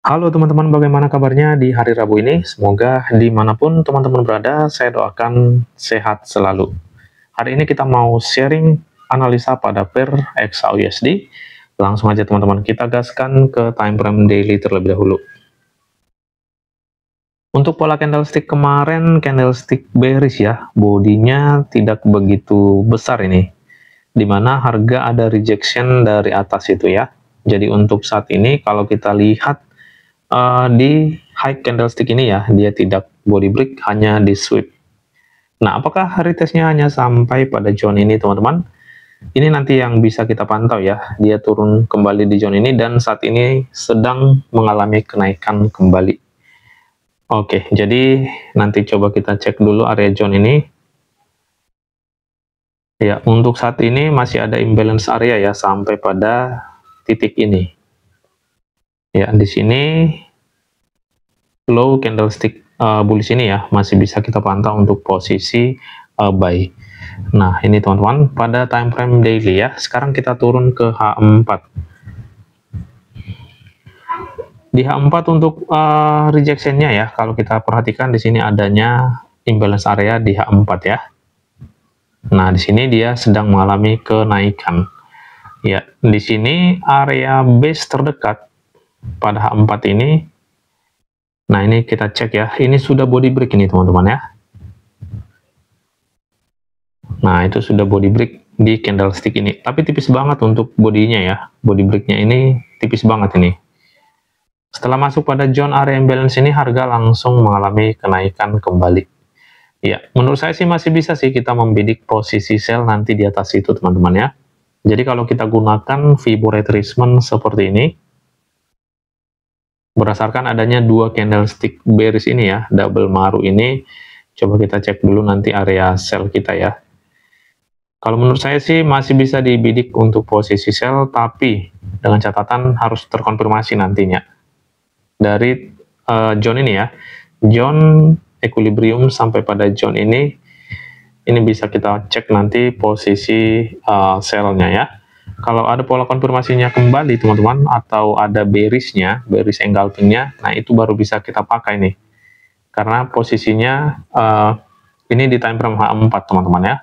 Halo teman-teman, bagaimana kabarnya di hari Rabu ini? Semoga dimanapun teman-teman berada, saya doakan sehat selalu. Hari ini kita mau sharing analisa pada pair XAUSD. Langsung aja teman-teman, kita gaskan ke time frame daily terlebih dahulu. Untuk pola candlestick kemarin, candlestick bearish ya, bodinya tidak begitu besar ini, dimana harga ada rejection dari atas itu ya. Jadi untuk saat ini kalau kita lihat di high candlestick ini ya, dia tidak body break, hanya di sweep. Nah, apakah retestnya hanya sampai pada zone ini, teman-teman? Ini nanti yang bisa kita pantau ya. Dia turun kembali di zone ini dan saat ini sedang mengalami kenaikan kembali. Oke, jadi nanti coba kita cek dulu area zone ini. Ya, untuk saat ini masih ada imbalance area ya sampai pada titik ini. Ya, di sini low candlestick bullish ini ya masih bisa kita pantau untuk posisi buy. Nah, ini teman-teman pada time frame daily ya. Sekarang kita turun ke H4. Di H4 untuk rejectionnya ya, kalau kita perhatikan di sini adanya imbalance area di H4 ya. Nah, di sini dia sedang mengalami kenaikan. Ya, di sini area base terdekat pada H4 ini. Nah, ini kita cek ya. Ini sudah body break ini teman-teman ya. Nah, itu sudah body break di candlestick ini. Tapi tipis banget untuk bodinya ya. Body breaknya ini tipis banget ini. Setelah masuk pada zone area imbalance ini, harga langsung mengalami kenaikan kembali. Ya, menurut saya sih masih bisa sih kita membidik posisi sell nanti di atas itu teman-teman ya. Jadi kalau kita gunakan Fibonacci retracement seperti ini, berdasarkan adanya dua candlestick bearish ini ya, double maru ini, coba kita cek dulu nanti area sell kita ya. Kalau menurut saya sih masih bisa dibidik untuk posisi sell, tapi dengan catatan harus terkonfirmasi nantinya. Dari zone ini ya, zone equilibrium sampai pada zone ini bisa kita cek nanti posisi sell-nya ya. Kalau ada pola konfirmasinya kembali teman-teman, atau ada bearish-nya, bearish engulfing-nya, nah itu baru bisa kita pakai nih. Karena posisinya ini di time frame H4 teman-teman ya.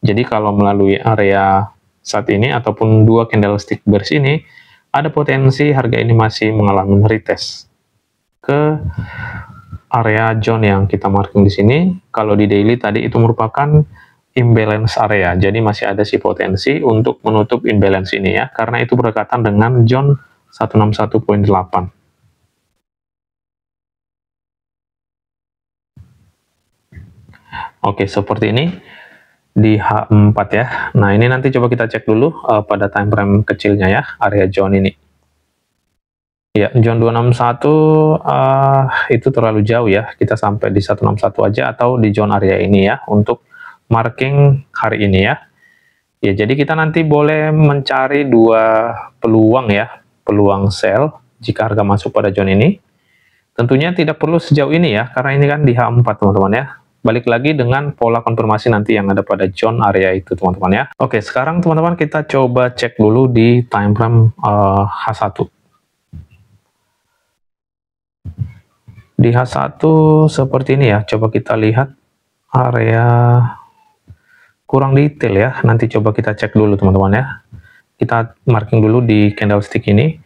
Jadi kalau melalui area saat ini ataupun dua candlestick bearish ini, ada potensi harga ini masih mengalami retest ke area zone yang kita marking di sini. Kalau di daily tadi itu merupakan imbalance area, jadi masih ada si potensi untuk menutup imbalance ini ya, karena itu berdekatan dengan zone 161.8. Oke, seperti ini di H4 ya. Nah, ini nanti coba kita cek dulu pada time frame kecilnya ya, area zone ini. Ya, zone 261 itu terlalu jauh ya. Kita sampai di 161 aja atau di zone area ini ya untuk marking hari ini ya. Ya, jadi kita nanti boleh mencari dua peluang ya, peluang sell jika harga masuk pada zone ini. Tentunya tidak perlu sejauh ini ya, karena ini kan di H4 teman-teman ya. Balik lagi dengan pola konfirmasi nanti yang ada pada zone area itu teman-teman ya. Oke, sekarang teman-teman kita coba cek dulu di time frame H1. Di H1 seperti ini ya, coba kita lihat area kurang detail ya, nanti coba kita cek dulu teman-teman ya. Kita marking dulu di candlestick ini,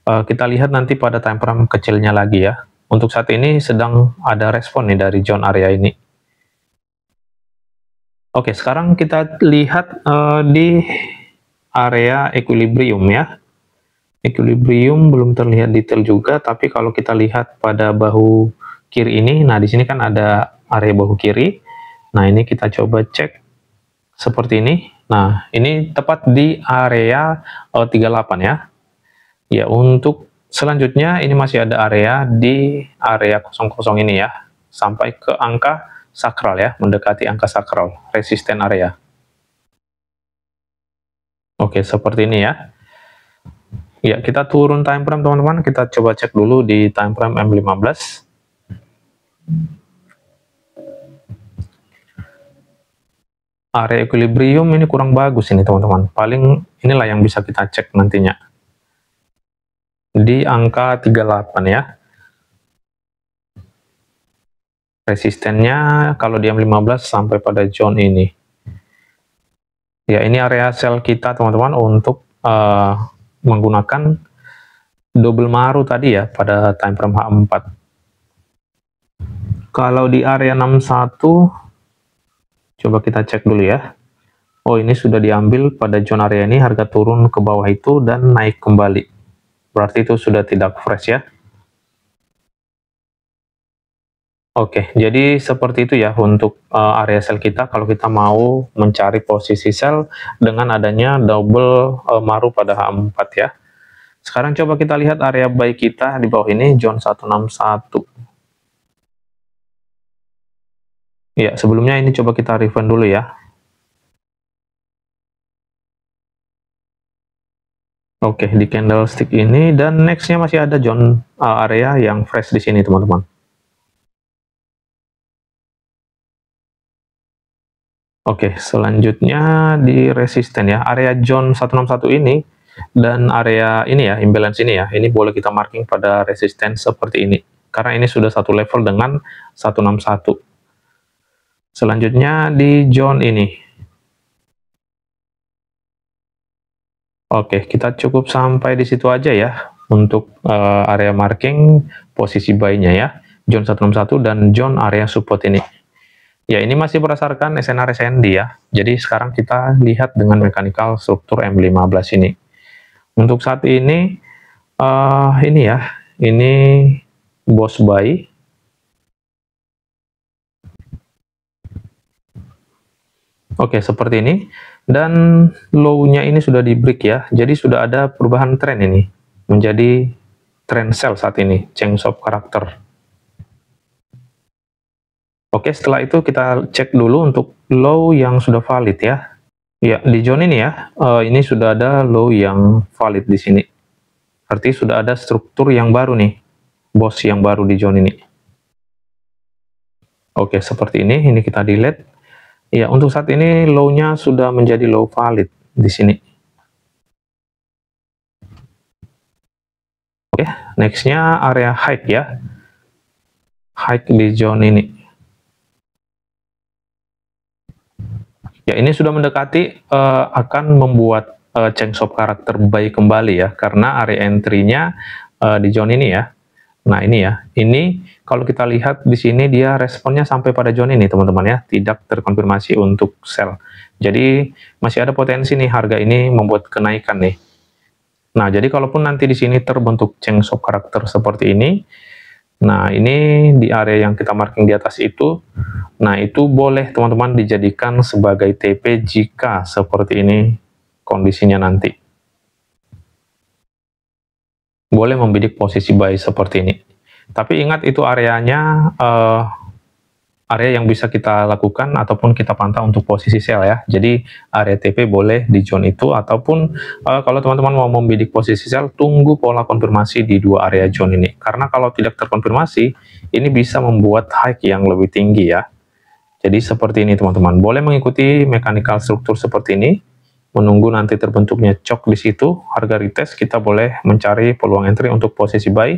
kita lihat nanti pada time frame kecilnya lagi ya. Untuk saat ini sedang ada respon nih dari zone area ini. Oke, sekarang kita lihat di area equilibrium ya. Equilibrium belum terlihat detail juga, tapi kalau kita lihat pada bahu kiri ini, nah di sini kan ada area bahu kiri. Nah, ini kita coba cek seperti ini. Nah, ini tepat di area 38 ya. Ya, untuk selanjutnya ini masih ada area di area 00 ini ya, sampai ke angka sakral ya, mendekati angka sakral, resisten area. Oke, seperti ini ya. Ya, kita turun time frame teman-teman, kita coba cek dulu di time frame M15. Area equilibrium ini kurang bagus ini teman-teman. Paling inilah yang bisa kita cek nantinya. di angka 38 ya. Resistennya kalau diam 15 sampai pada zone ini. Ya, ini area sell kita teman-teman untuk menggunakan double maru tadi ya pada time frame H4. Kalau di area 61, coba kita cek dulu ya. Oh, ini sudah diambil pada zone area ini, harga turun ke bawah itu dan naik kembali. Berarti itu sudah tidak fresh ya. Oke, jadi seperti itu ya untuk area sell kita kalau kita mau mencari posisi sell dengan adanya double maru pada H4 ya. Sekarang coba kita lihat area buy kita di bawah ini, zone 161. Ya, sebelumnya ini coba kita refund dulu ya. Oke, di candlestick ini dan nextnya masih ada zone area yang fresh di sini teman-teman. Oke, selanjutnya di resisten ya, area zone 161 ini dan area ini ya, imbalance ini ya, ini boleh kita marking pada resisten seperti ini, karena ini sudah satu level dengan 161. Selanjutnya di zone ini. Oke, kita cukup sampai di situ aja ya, untuk area marking posisi buy-nya ya, zone 161 dan zone area support ini. Ya, ini masih berdasarkan SNR SND ya. Jadi sekarang kita lihat dengan mechanical struktur M15 ini. Untuk saat ini, ini ya, ini boss buy. Oke, seperti ini. Dan low-nya ini sudah di break ya. Jadi sudah ada perubahan tren ini. Menjadi trend sell saat ini, change of character. Oke, setelah itu kita cek dulu untuk low yang sudah valid ya. Ya, di zone ini ya, ini sudah ada low yang valid di sini. Berarti sudah ada struktur yang baru nih, boss yang baru di zone ini. Oke, seperti ini kita delete. Ya, untuk saat ini low-nya sudah menjadi low valid di sini. Oke, next-nya area high ya. High di zone ini. Ya, ini sudah mendekati akan membuat change of character buy kembali ya, karena area entry-nya di zone ini ya. Nah, ini ya. Ini kalau kita lihat di sini dia responnya sampai pada zone ini, teman-teman ya, tidak terkonfirmasi untuk sell. Jadi masih ada potensi nih harga ini membuat kenaikan nih. Nah, jadi kalaupun nanti di sini terbentuk change of character seperti ini, nah ini di area yang kita marking di atas itu, nah itu boleh teman-teman dijadikan sebagai TP jika seperti ini kondisinya nanti. Boleh membidik posisi buy seperti ini. Tapi ingat itu areanya area yang bisa kita lakukan ataupun kita pantau untuk posisi sell ya. Jadi area TP boleh di zone itu, ataupun kalau teman-teman mau membidik posisi sell, tunggu pola konfirmasi di dua area zone ini. Karena kalau tidak terkonfirmasi, ini bisa membuat high yang lebih tinggi ya. Jadi seperti ini teman-teman. Boleh mengikuti mechanical struktur seperti ini, menunggu nanti terbentuknya cok di situ, harga retest, kita boleh mencari peluang entry untuk posisi buy.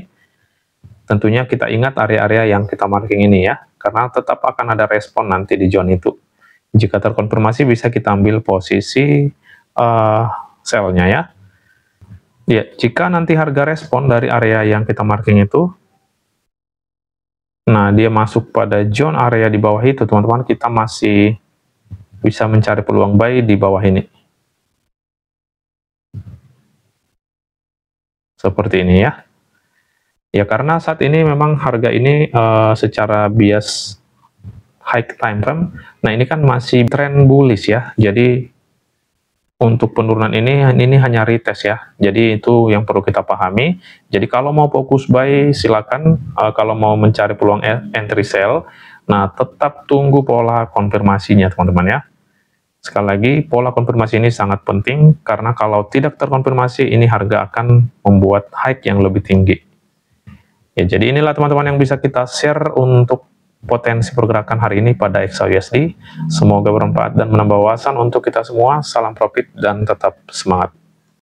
Tentunya kita ingat area-area yang kita marking ini ya, karena tetap akan ada respon nanti di zone itu. Jika terkonfirmasi bisa kita ambil posisi sell-nya ya. Ya, jika nanti harga respon dari area yang kita marking itu, nah dia masuk pada zone area di bawah itu, teman-teman, kita masih bisa mencari peluang buy di bawah ini. Seperti ini ya. Ya, karena saat ini memang harga ini secara bias high time frame, nah ini kan masih tren bullish ya. Jadi untuk penurunan ini hanya retest ya. Jadi itu yang perlu kita pahami. Jadi kalau mau fokus buy silakan, kalau mau mencari peluang entry sell, nah tetap tunggu pola konfirmasinya teman-teman ya. Sekali lagi, pola konfirmasi ini sangat penting karena kalau tidak terkonfirmasi ini harga akan membuat high yang lebih tinggi. Ya, jadi inilah teman-teman yang bisa kita share untuk potensi pergerakan hari ini pada XAUSD. Semoga bermanfaat dan menambah wawasan untuk kita semua. Salam profit dan tetap semangat.